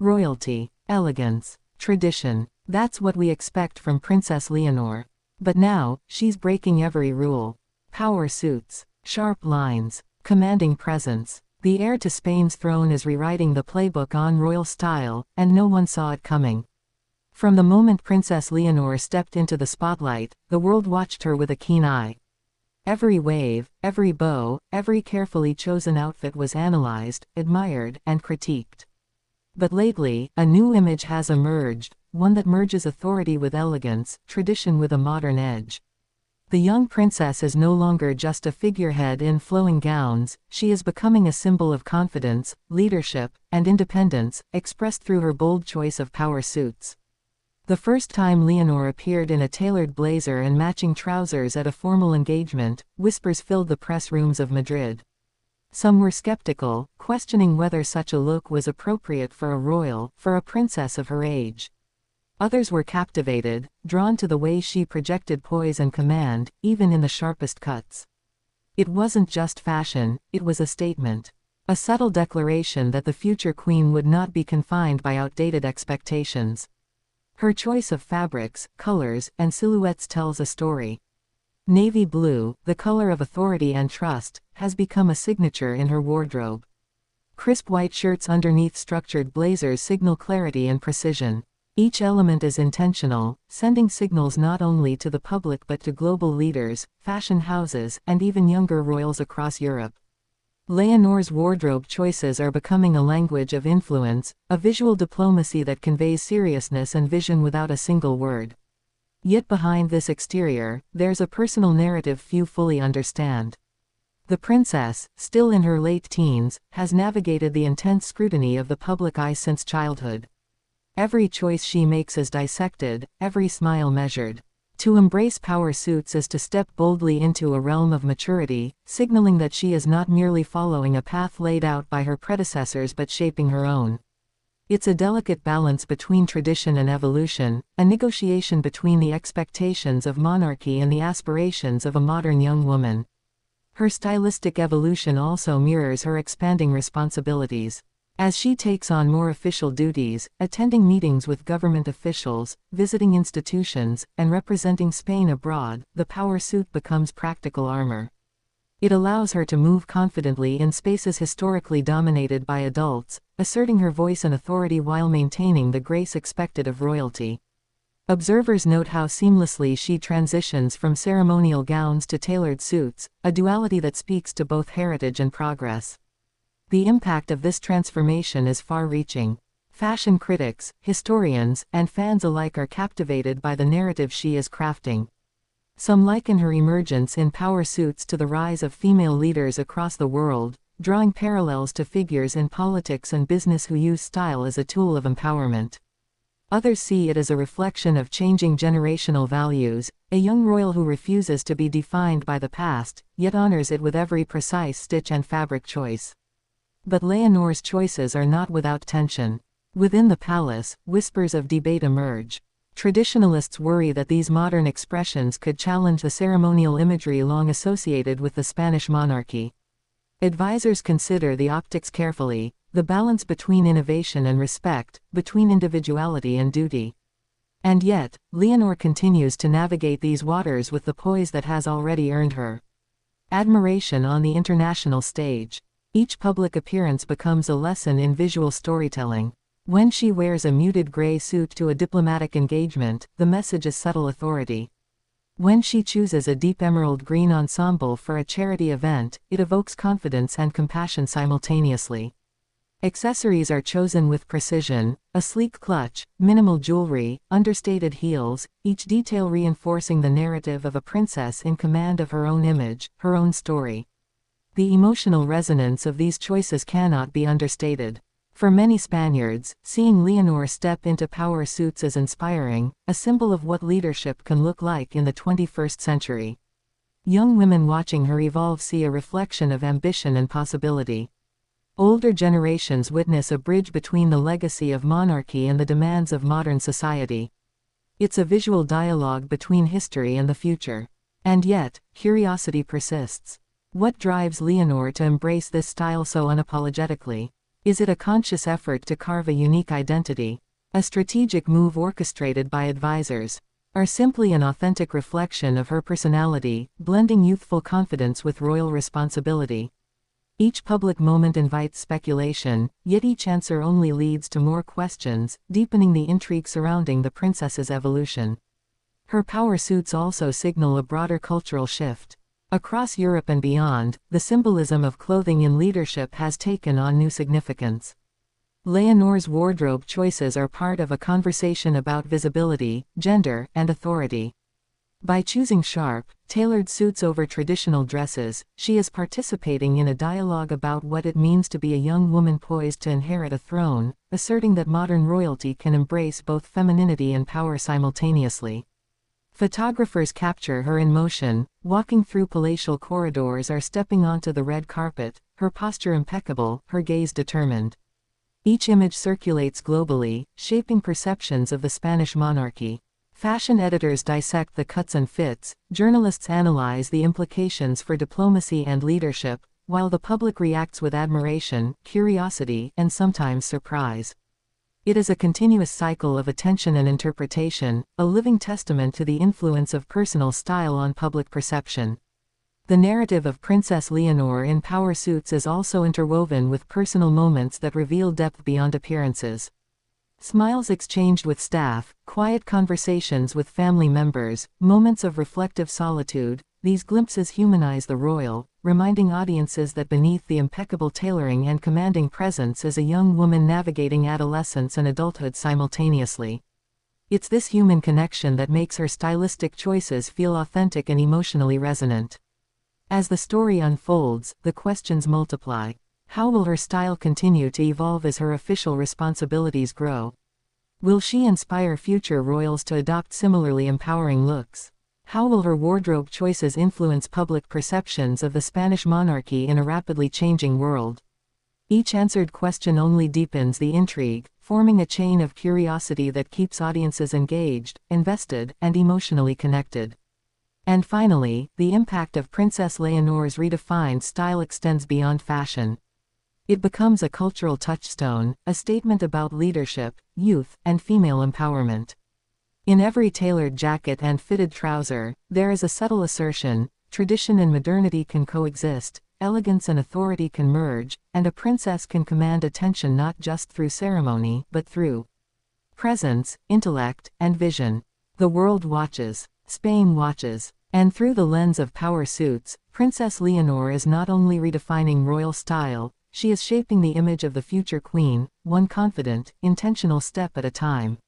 Royalty, elegance, tradition. That's what we expect from Princess Leonor. But now, she's breaking every rule. Power suits, sharp lines, commanding presence. The heir to Spain's throne is rewriting the playbook on royal style, and no one saw it coming. From the moment Princess Leonor stepped into the spotlight, the world watched her with a keen eye. Every wave, every bow, every carefully chosen outfit was analyzed, admired, and critiqued. But lately, a new image has emerged, one that merges authority with elegance, tradition with a modern edge. The young princess is no longer just a figurehead in flowing gowns, she is becoming a symbol of confidence, leadership, and independence, expressed through her bold choice of power suits. The first time Leonor appeared in a tailored blazer and matching trousers at a formal engagement, whispers filled the press rooms of Madrid. Some were skeptical, questioning whether such a look was appropriate for a princess of her age. Others were captivated, drawn to the way she projected poise and command, even in the sharpest cuts. It wasn't just fashion, it was a statement. A subtle declaration that the future queen would not be confined by outdated expectations. Her choice of fabrics, colors, and silhouettes tells a story. Navy blue, the color of authority and trust, has become a signature in her wardrobe. Crisp white shirts underneath structured blazers signal clarity and precision. Each element is intentional, sending signals not only to the public but to global leaders, fashion houses, and even younger royals across Europe. Leonor's wardrobe choices are becoming a language of influence, a visual diplomacy that conveys seriousness and vision without a single word. Yet behind this exterior, there's a personal narrative few fully understand. The princess, still in her late teens, has navigated the intense scrutiny of the public eye since childhood. Every choice she makes is dissected, every smile measured. To embrace power suits is to step boldly into a realm of maturity, signaling that she is not merely following a path laid out by her predecessors but shaping her own. It's a delicate balance between tradition and evolution, a negotiation between the expectations of monarchy and the aspirations of a modern young woman. Her stylistic evolution also mirrors her expanding responsibilities. As she takes on more official duties, attending meetings with government officials, visiting institutions, and representing Spain abroad, the power suit becomes practical armor. It allows her to move confidently in spaces historically dominated by adults, asserting her voice and authority while maintaining the grace expected of royalty. Observers note how seamlessly she transitions from ceremonial gowns to tailored suits, a duality that speaks to both heritage and progress. The impact of this transformation is far-reaching. Fashion critics, historians, and fans alike are captivated by the narrative she is crafting. Some liken her emergence in power suits to the rise of female leaders across the world, drawing parallels to figures in politics and business who use style as a tool of empowerment. Others see it as a reflection of changing generational values, a young royal who refuses to be defined by the past, yet honors it with every precise stitch and fabric choice. But Leonor's choices are not without tension. Within the palace, whispers of debate emerge. Traditionalists worry that these modern expressions could challenge the ceremonial imagery long associated with the Spanish monarchy. Advisors consider the optics carefully, the balance between innovation and respect, between individuality and duty. And yet, Leonor continues to navigate these waters with the poise that has already earned her admiration on the international stage. Each public appearance becomes a lesson in visual storytelling. When she wears a muted gray suit to a diplomatic engagement, the message is subtle authority. When she chooses a deep emerald green ensemble for a charity event, it evokes confidence and compassion simultaneously. Accessories are chosen with precision, a sleek clutch, minimal jewelry, understated heels, each detail reinforcing the narrative of a princess in command of her own image, her own story. The emotional resonance of these choices cannot be understated. For many Spaniards, seeing Leonor step into power suits is inspiring, a symbol of what leadership can look like in the 21st century. Young women watching her evolve see a reflection of ambition and possibility. Older generations witness a bridge between the legacy of monarchy and the demands of modern society. It's a visual dialogue between history and the future. And yet, curiosity persists. What drives Leonor to embrace this style so unapologetically? Is it a conscious effort to carve a unique identity, a strategic move orchestrated by advisors, or simply an authentic reflection of her personality, blending youthful confidence with royal responsibility? Each public moment invites speculation, yet each answer only leads to more questions, deepening the intrigue surrounding the princess's evolution. Her power suits also signal a broader cultural shift. Across Europe and beyond, the symbolism of clothing in leadership has taken on new significance. Leonor's wardrobe choices are part of a conversation about visibility, gender, and authority. By choosing sharp, tailored suits over traditional dresses, she is participating in a dialogue about what it means to be a young woman poised to inherit a throne, asserting that modern royalty can embrace both femininity and power simultaneously. Photographers capture her in motion, walking through palatial corridors or stepping onto the red carpet, her posture impeccable, her gaze determined. Each image circulates globally, shaping perceptions of the Spanish monarchy. Fashion editors dissect the cuts and fits, journalists analyze the implications for diplomacy and leadership, while the public reacts with admiration, curiosity, and sometimes surprise. It is a continuous cycle of attention and interpretation, a living testament to the influence of personal style on public perception. The narrative of Princess Leonor in power suits is also interwoven with personal moments that reveal depth beyond appearances. Smiles exchanged with staff, quiet conversations with family members, moments of reflective solitude, these glimpses humanize the royal, reminding audiences that beneath the impeccable tailoring and commanding presence is a young woman navigating adolescence and adulthood simultaneously. It's this human connection that makes her stylistic choices feel authentic and emotionally resonant. As the story unfolds, the questions multiply. How will her style continue to evolve as her official responsibilities grow? Will she inspire future royals to adopt similarly empowering looks? How will her wardrobe choices influence public perceptions of the Spanish monarchy in a rapidly changing world? Each answered question only deepens the intrigue, forming a chain of curiosity that keeps audiences engaged, invested, and emotionally connected. And finally, the impact of Princess Leonor's redefined style extends beyond fashion. It becomes a cultural touchstone, a statement about leadership, youth, and female empowerment. In every tailored jacket and fitted trouser, there is a subtle assertion: tradition and modernity can coexist, elegance and authority can merge, and a princess can command attention not just through ceremony but through presence, intellect, and vision. The world watches, Spain watches, and through the lens of power suits, Princess Leonor is not only redefining royal style, she is shaping the image of the future queen, one confident, intentional step at a time.